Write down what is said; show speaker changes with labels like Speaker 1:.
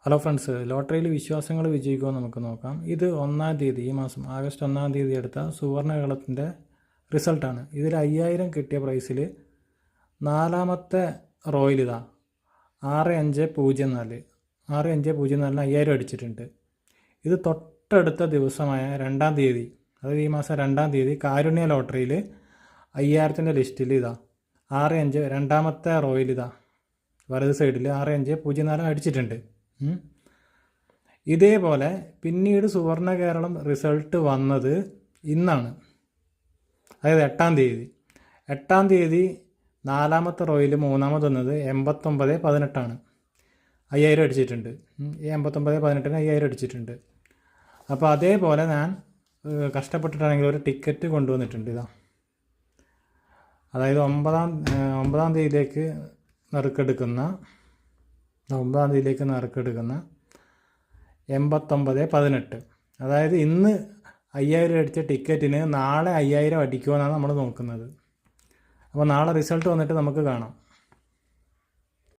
Speaker 1: Hello friends, ലോട്ടറിയിൽ വിശ്വാസങ്ങൾ വിജയിക്കുമോ നമുക്ക് നോക്കാം. ഇത് 1-ാം തീയതി, ഈ മാസം ആഗസ്റ്റ് 1-ാം തീയതി എടുത്ത സുവർണകളത്തിൻ്റെ റിസൾട്ടാണ്. ഇതിൽ 5000 കിട്ടിയ പ്രൈസിൽ 4-ാമത്തെ റോയിൽ ഇതാ 6504 5000 അടിച്ചിട്ടുണ്ട്. ഇത് തൊട്ടടുത്ത ദിവസമായ 2-ാം തീയതി, അതായത് ഈ മാസം 2-ാം തീയതി കാരുണ്യ ലോട്ടറിയിൽ 5000ൻ്റെ ലിസ്റ്റിൽ ഇതാ 65 2-ാമത്തെ റോയിൽ ഇതാ വലത് സൈഡിൽ 6504 അടിച്ചിട്ടുണ്ട്. ഇതേപോലെ പിന്നീട് സുവർണ കേരളം റിസൾട്ട് വന്നത് ഇന്നാണ്, അതായത് 8-ാം തീയതി. 8-ാം തീയതി 4-ാമത്തെ റോയിൽ 3-ാമത് വന്നത് 8918 5000 അടിച്ചിട്ടുണ്ട്. 8918 5000 അടിച്ചിട്ടുണ്ട്. അപ്പോൾ അതേപോലെ ഞാൻ കഷ്ടപ്പെട്ടിട്ടാണെങ്കിൽ ഒരു ടിക്കറ്റ് കൊണ്ടുവന്നിട്ടുണ്ട്. ഇതാ, അതായത് 9-ാം തീയതിയിലേക്ക് നറുക്കെടുക്കുന്ന 8918, അതായത് ഇന്ന് 5000 അടിച്ച ടിക്കറ്റിന് നാളെ 5000 അടിക്കുമെന്നാണ് നമ്മൾ നോക്കുന്നത്. അപ്പോൾ നാളെ റിസൾട്ട് വന്നിട്ട് നമുക്ക് കാണാം.